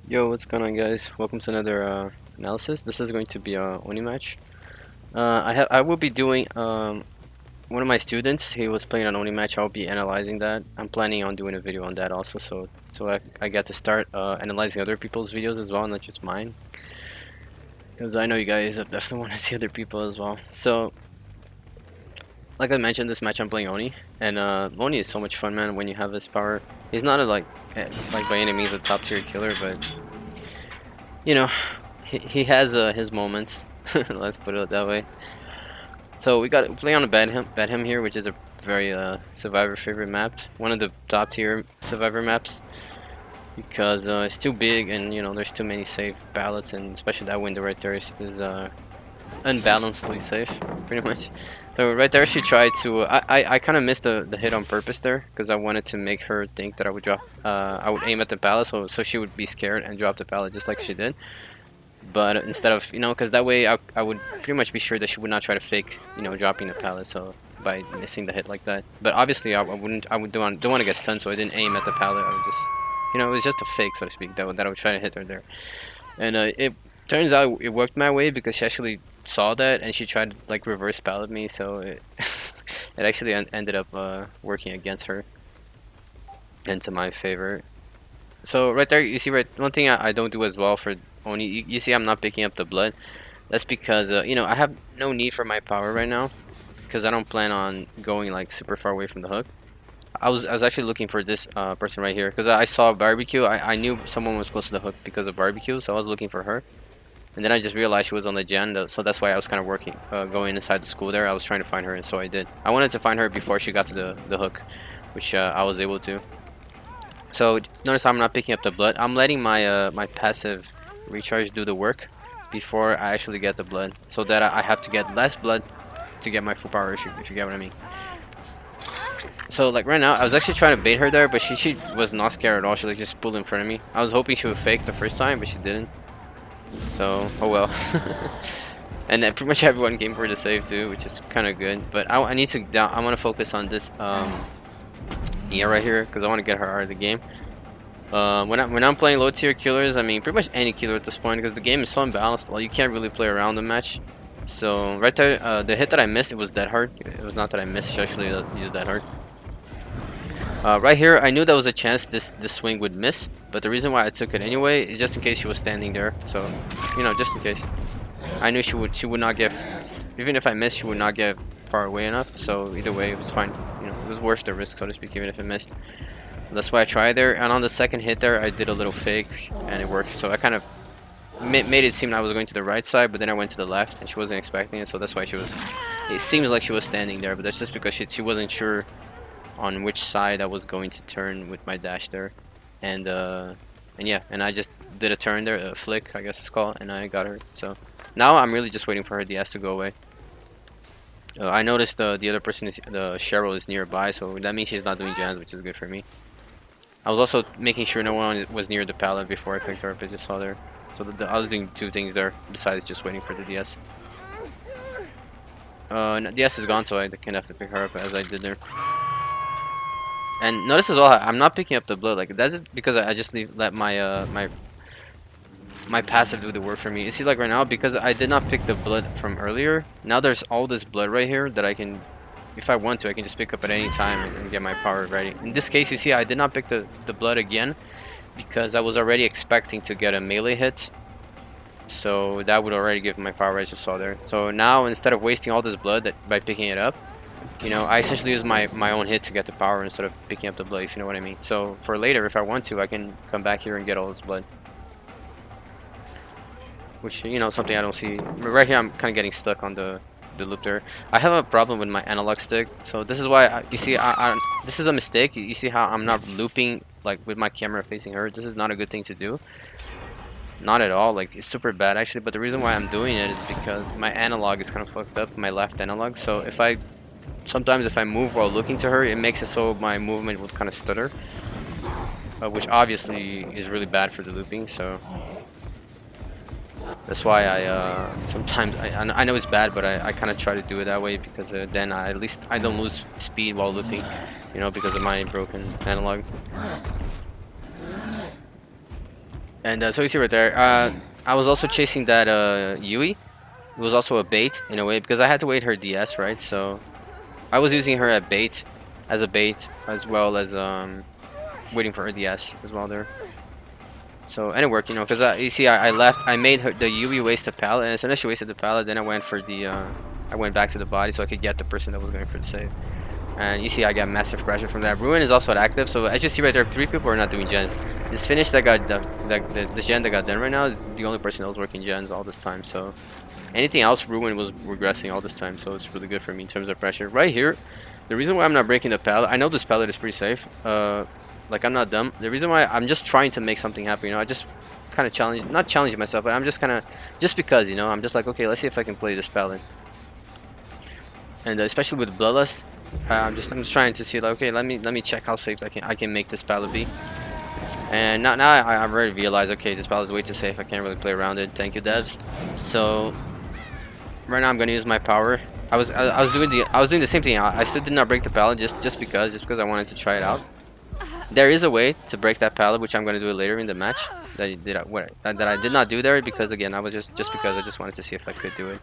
Yo, what's going on, guys? Welcome to another analysis. This is going to be a ONI match. I will be doing one of my students. He was playing an ONI match. I'll be analyzing that. I'm planning on doing a video on that also, so I get to start analyzing other people's videos as well, not just mine. Because I know you guys definitely want to see other people as well. So, like I mentioned, this match I'm playing ONI, and ONI is so much fun, man. When you have his power, he's not a like by any means a top tier killer, but you know, he has his moments. Let's put it that way. So we got to play on a Bedham here, which is a very Survivor favorite map, one of the top tier Survivor maps, because it's too big and you know there's too many safe ballots, and especially that window right there is unbalancedly safe, pretty much. So right there she tried to I kind of missed the hit on purpose there because I wanted to make her think that I would drop I would aim at the pallet, so she would be scared and drop the pallet just like she did. But instead of, you know, because that way I would pretty much be sure that she would not try to fake, you know, dropping the pallet, so by missing the hit like that. But obviously I don't want to get stunned, so I didn't aim at the pallet. I would just, you know, it was just a fake, so to speak, that I would try to hit her there. And it turns out it worked my way because she actually saw that and she tried to like reverse pallet me, so it it actually ended up working against her and to my favor. So right there you see, right, one thing I don't do as well for ONI, you see I'm not picking up the blood. That's because you know, I have no need for my power right now because I don't plan on going like super far away from the hook. I was actually looking for this person right here because I saw barbecue. I knew someone was close to the hook because of barbecue, so I was looking for her. And then I just realized she was on the gen, so that's why I was kind of working, going inside the school there. I was trying to find her, and so I did. I wanted to find her before she got to the hook, which I was able to. So notice I'm not picking up the blood. I'm letting my my passive recharge do the work before I actually get the blood, so that I have to get less blood to get my full power, if you get what I mean. So like right now I was actually trying to bait her there, but she was not scared at all. She like just pulled in front of me. I was hoping she would fake the first time, but she didn't. So oh well. And then pretty much everyone came for the save too, which is kind of good. But I need to I want to focus on this Nia right here because I want to get her out of the game. When I'm playing low tier killers, I mean pretty much any killer at this point, because the game is so unbalanced. Well, you can't really play around the match. So right there, the hit that I missed, it was dead hard. It was not that I missed; she actually used that hard. Right here, I knew there was a chance this swing would miss, but the reason why I took it anyway is just in case she was standing there. So you know, just in case. I knew she would not get, even if I missed, she would not get far away enough. So either way, it was fine. You know, it was worth the risk, so to speak, even if it missed. That's why I tried there, and on the second hit there I did a little fake and it worked. So I kind of made it seem I was going to the right side, but then I went to the left and she wasn't expecting it, so that's why it seems like she was standing there, but that's just because she wasn't sure on which side I was going to turn with my dash there. And yeah, and I just did a turn there, a flick I guess it's called, and I got her. So now I'm really just waiting for her DS to go away. I noticed the other person, the Cheryl, is nearby, so that means she's not doing jams, which is good for me. I was also making sure no one was near the pallet before I picked her up, as you saw there. So I was doing two things there, besides just waiting for the DS. No, DS is gone, so I can have to pick her up as I did there. And notice as well, I'm not picking up the blood. Like that's because I just let my my passive do the work for me. You see, like right now, because I did not pick the blood from earlier, now there's all this blood right here that I can, if I want to, I can just pick up at any time and get my power ready. In this case, you see, I did not pick the blood again because I was already expecting to get a melee hit. So that would already give my power, as you saw there. So now, instead of wasting all this blood by picking it up, You know, I essentially use my own hit to get the power instead of picking up the blood, if you know what I mean. So for later, if I want to, I can come back here and get all this blood. Which, you know, something I don't see. Right here, I'm kind of getting stuck on the loop there. I have a problem with my analog stick, so this is why, you see, this is a mistake. You see how I'm not looping, like, with my camera facing her? This is not a good thing to do. Not at all, like, it's super bad, actually, but the reason why I'm doing it is because my analog is kind of fucked up, my left analog, so sometimes if I move while looking to her, it makes it so my movement would kind of stutter, which obviously is really bad for the looping, so that's why sometimes I know it's bad, but I kind of try to do it that way because then at least I don't lose speed while looping, you know, because of my broken analog. And so you see right there, I was also chasing that Yui. It was also a bait in a way because I had to wait her DS, right? So I was using her as a bait, as well as waiting for her DS as well there. So, and it worked, you know, because you see, I made the Yui waste the pallet, and as soon as she wasted the pallet, then I went for I went back to the body so I could get the person that was going for the save. And you see, I got massive pressure from that. Ruin is also active, so as you see right there, 3 people are not doing gens. This finish that got this gen that got done right now is the only person that was working gens all this time. So anything else, Ruin was regressing all this time, so it's really good for me in terms of pressure. Right here, the reason why I'm not breaking the pallet, I know this pallet is pretty safe. Like, I'm not dumb. The reason why I'm just trying to make something happen, you know, I just kind of not challenging myself, but I'm just kind of, just because, you know, I'm just like, okay, let's see if I can play this pallet. And especially with Bloodlust, I'm just trying to see, like, okay, let me check how safe I can make this pallet be. And now I've already realized, okay, this pallet is way too safe. I can't really play around it. Thank you, devs. So right now I'm gonna use my power. I was doing the same thing. I still did not break the pallet just because I wanted to try it out. There is a way to break that pallet, which I'm going to do it later in the match. That I did not do there because, again, I was just because I just wanted to see if I could do it.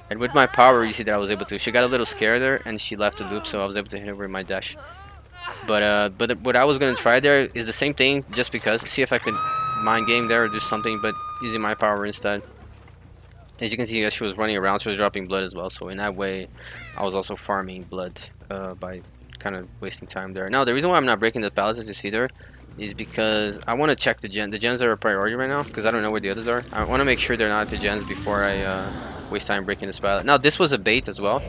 And with my power, you see that I was able to. She got a little scared there, and she left the loop, so I was able to hit her with my dash. But what I was going to try there is the same thing, just because. See if I could mind game there or do something, but using my power instead. As you can see, she was running around, she was dropping blood as well. So in that way, I was also farming blood by kind of wasting time there. Now, the reason why I'm not breaking the pallets, as you see there, is because I want to check the gens. The gens are a priority right now because I don't know where the others are. I want to make sure they're not the gens before I waste time breaking this pallet. Now, this was a bait as well.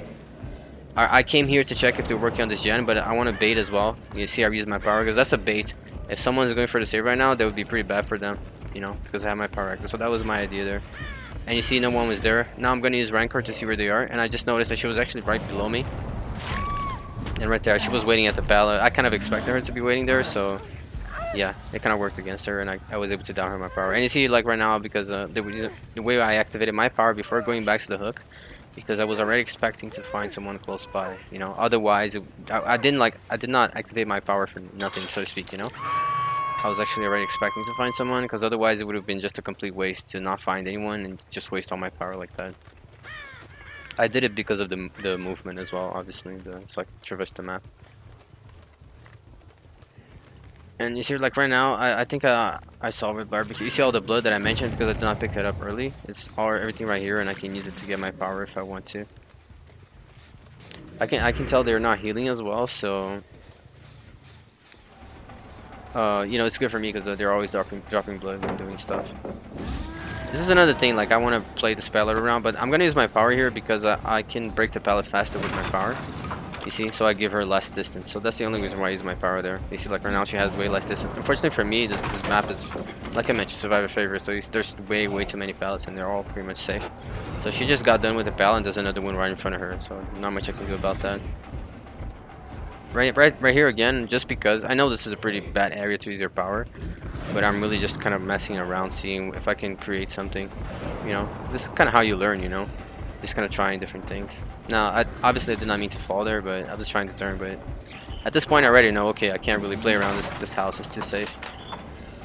I came here to check if they're working on this gen, but I want to bait as well. You see, I use my power because that's a bait. If someone's going for the save right now, that would be pretty bad for them, you know, because I have my power active. So that was my idea there. And you see, no one was there. Now I'm going to use Rancor to see where they are, and I just noticed that she was actually right below me. And right there, she was waiting at the pallet. I kind of expected her to be waiting there, so yeah, it kind of worked against her, and I was able to down her my power. And you see, like right now, because the way I activated my power before going back to the hook, because I was already expecting to find someone close by, you know. Otherwise, I did not activate my power for nothing, so to speak, you know. I was actually already expecting to find someone, because otherwise it would have been just a complete waste to not find anyone and just waste all my power like that. I did it because of the movement as well, obviously. It's like traverse the map. And you see, like right now, I think I saw with barbecue. You see all the blood that I mentioned because I did not pick it up early. It's everything right here, and I can use it to get my power if I want to. I can tell they're not healing as well, so you know, it's good for me because they're always dropping blood when doing stuff. This is another thing, like I want to play the pallet around, but I'm gonna use my power here because I can break the pallet faster with my power. You see, so I give her less distance. So that's the only reason why I use my power there. You see, like right now she has way less distance. Unfortunately for me, this map is, like I mentioned, survivor favorite. So there's way too many pallets, and they're all pretty much safe. So she just got done with the pallet, and there's another one right in front of her. So not much I can do about that. Right here again, just because I know this is a pretty bad area to use your power, but I'm really just kind of messing around, seeing if I can create something. You know, this is kind of how you learn. You know, just kind of trying different things. Now, obviously, I did not mean to fall there, but I was trying to turn. But at this point, I already know. Okay, I can't really play around this house. It's too safe.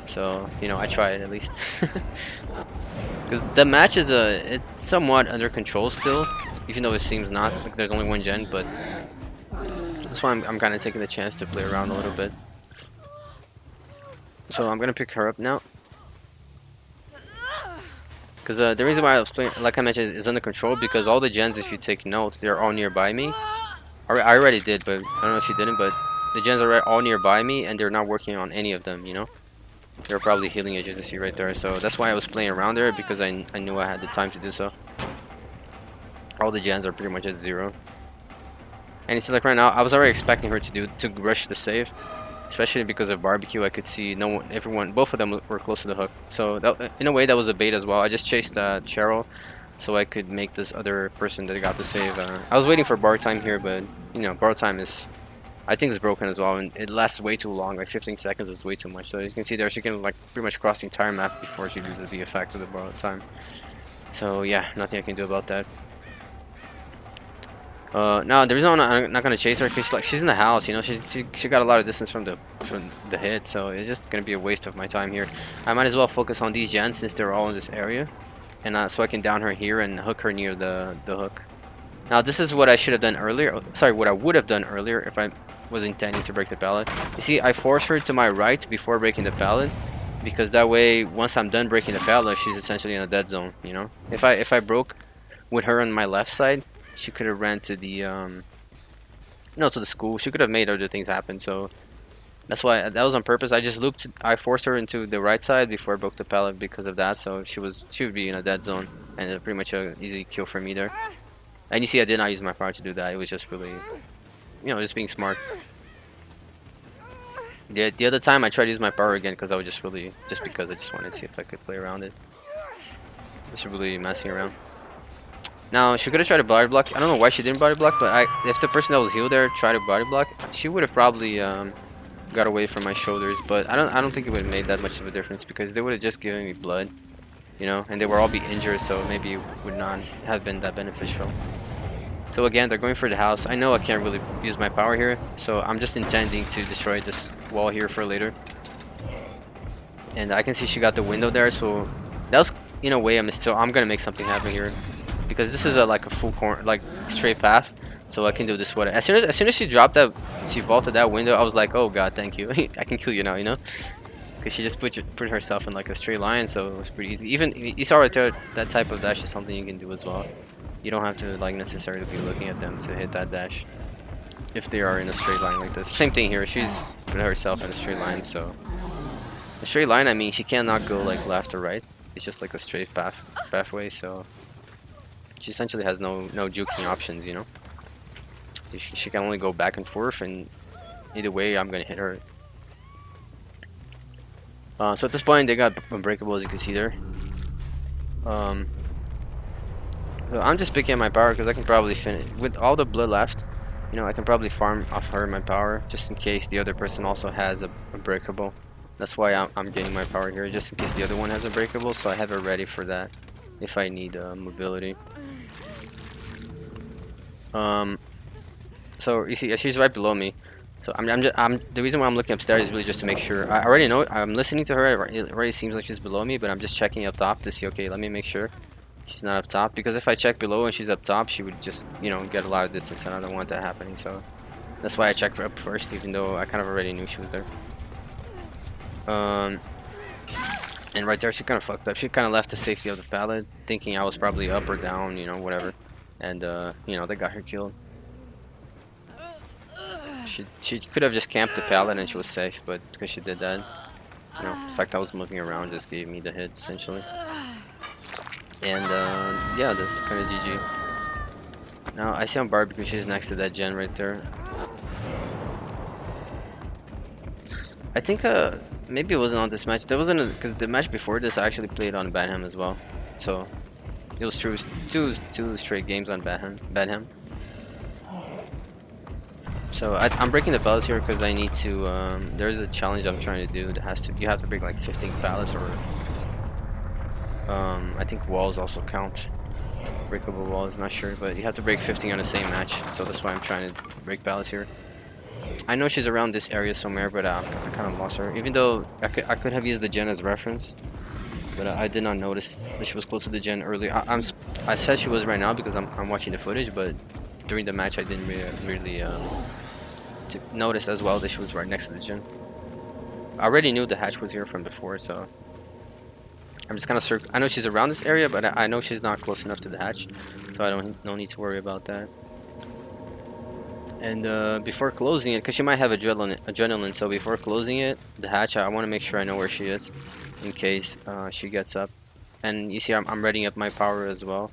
So you know, I try it at least. Because the match is it's somewhat under control still, even though it seems not. Like there's only one gen, but. That's why I'm kind of taking the chance to play around a little bit. So I'm gonna pick her up now. Because the reason why I was playing, like I mentioned, is under control because all the gens, if you take note, they're all nearby me. I already did, but I don't know if you didn't, but the gens are all nearby me, and they're not working on any of them, you know? They're probably healing, as you can see right there. So that's why I was playing around there, because I knew I had the time to do so. All the gens are pretty much at 0. And you see, like right now, I was already expecting her to rush the save, especially because of barbecue. I could see both of them were close to the hook. So that, in a way, that was a bait as well. I just chased Cheryl, so I could make this other person that got the save. I was waiting for bar time here, but you know, bar time is, I think, it's broken as well, and it lasts way too long. Like 15 seconds is way too much. So you can see there, she can like pretty much cross the entire map before she loses the effect of the bar time. So yeah, nothing I can do about that. No, the reason I'm not gonna chase her because like she's in the house, you know, she got a lot of distance from the hit, so it's just gonna be a waste of my time here. I might as well focus on these gens since they're all in this area, and so I can down her here and hook her near the hook. Now this is what I should have done earlier. Sorry, what I would have done earlier if I was intending to break the pallet. You see, I forced her to my right before breaking the pallet, because that way, once I'm done breaking the pallet, she's essentially in a dead zone. You know, if I broke with her on my left side, she could have ran to the to the school. She could have made other things happen. So that's why that was on purpose. I forced her into the right side before I broke the pallet because of that. So she would be in a dead zone, and it's pretty much an easy kill for me there. And you see, I did not use my power to do that. It was just really, just being smart. The other time I tried to use my power again because I was just because I just wanted to see if I could play around it. Just really messing around. Now, she could have tried to body block. I don't know why she didn't body block, but if the person that was healed there tried to body block, she would have probably got away from my shoulders. But I don't think it would have made that much of a difference because they would have just given me blood, and they would all be injured, so maybe it would not have been that beneficial. So again, they're going for the house. I know I can't really use my power here, so I'm just intending to destroy this wall here for later. And I can see she got the window there, so that was, in a way, I'm gonna make something happen here. Because this is like a full corner, like straight path, so I can do this. As soon as she dropped that, she vaulted that window. I was like, oh god, thank you. I can kill you now, because she just put herself in like a straight line, so it was pretty easy. Even you saw right there, that type of dash is something you can do as well. You don't have to like necessarily be looking at them to hit that dash if they are in a straight line like this. Same thing here. She's put herself in a straight line, so a straight line. I mean, she cannot go like left or right. It's just like a straight pathway, so. She essentially has no juking options, She can only go back and forth, and either way, I'm gonna hit her. So at this point, they got unbreakable, as you can see there. So I'm just picking up my power because I can probably finish with all the blood left. I can probably farm off her my power just in case the other person also has a breakable. That's why I'm getting my power here, just in case the other one has a breakable, so I have it ready for that if I need mobility. So you see, she's right below me. So the reason why I'm looking upstairs is really just to make sure. I already know. I'm listening to her. It already seems like she's below me, but I'm just checking up top to see. Okay, let me make sure she's not up top. Because if I check below and she's up top, she would just get a lot of distance, and I don't want that happening. So that's why I checked her up first, even though I kind of already knew she was there. And right there, she kind of fucked up. She kind of left the safety of the pallet, thinking I was probably up or down, whatever. And they got her killed. She could have just camped the pallet and she was safe, but because she did that, the fact I was moving around just gave me the hit essentially. And yeah, that's kind of GG. Now I see on barbecue, she's next to that gen right there. I think maybe it wasn't on this match. There wasn't, because the match before this I actually played on Badham as well, so. It was true. Two straight games on Badham. So I'm breaking the pallets here because I need to. There's a challenge I'm trying to do that you have to break like 15 pallets, or I think walls also count. Breakable walls, not sure, but you have to break 15 on the same match. So that's why I'm trying to break pallets here. I know she's around this area somewhere, but I kind of lost her. Even though I could have used the gen as reference. But I did not notice that she was close to the gen earlier. I said she was right now because I'm watching the footage, but during the match I didn't really notice as well that she was right next to the gen. I already knew the hatch was here from before, so I'm just kind of circling. I know she's around this area, but I know she's not close enough to the hatch, so no need to worry about that. And before closing it, because she might have adrenaline, so before closing it, the hatch, I want to make sure I know where she is, in case she gets up. And you see, I'm readying up my power as well,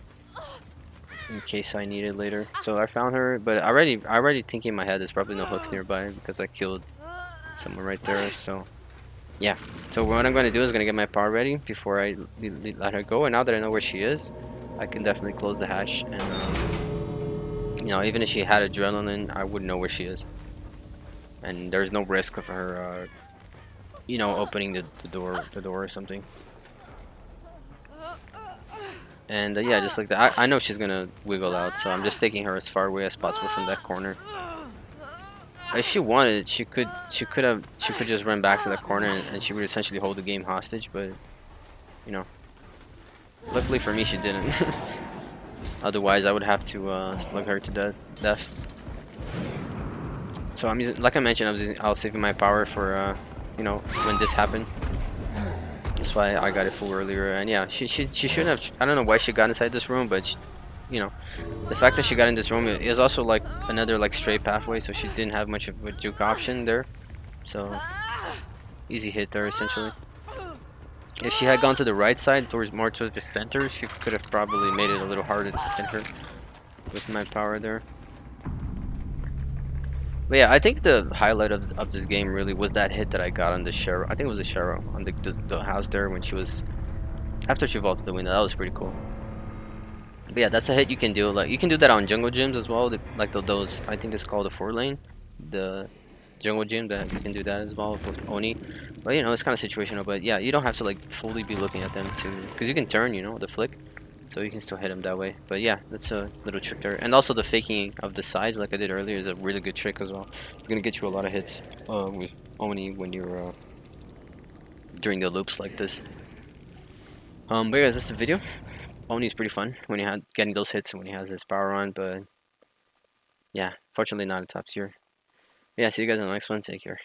in case I need it later. So I found her, but I already think in my head there's probably no hooks nearby because I killed someone right there. So yeah. So what I'm going to do is going to get my power ready before I let her go. And now that I know where she is, I can definitely close the hatch. And you know, even if she had adrenaline, I would know where she is. And there's no risk of her, you know, opening the door or something. And yeah, just like that, I know she's gonna wiggle out, so I'm just taking her as far away as possible from that corner. If she wanted, she could just run back to that corner and she would essentially hold the game hostage. But you know, luckily for me, she didn't. Otherwise, I would have to slug her to death. So I'm using, like I mentioned, I was saving my power for you know, when this happened. That's why I got it full earlier. And yeah, she shouldn't have. I don't know why she got inside this room, but she, you know, the fact that she got in this room is also like another like straight pathway, so she didn't have much of a juke option there. So easy hit there essentially. If she had gone to the right side, more towards the center, she could have probably made it a little harder to hit her with my power there. But yeah, I think the highlight of this game really was that hit that I got on the Shero. I think it was the Shero on the house there when she was after she vaulted the window. That was pretty cool. But yeah, that's a hit you can do. Like you can do that on jungle gyms as well. Like those, I think it's called the 4 lane, the jungle gym that you can do that as well with Oni. But you know, it's kind of situational. But yeah, you don't have to like fully be looking at them to, because you can turn, you know, the flick, so you can still hit them that way. But yeah, that's a little trick there. And also the faking of the sides, like I did earlier, is a really good trick as well. It's gonna get you a lot of hits with Oni when you're during the loops like this. But yeah, that's the video. Oni is pretty fun when you had getting those hits when he has his power on, but yeah, fortunately not a top tier. Yeah, see you guys in the next one. Take care.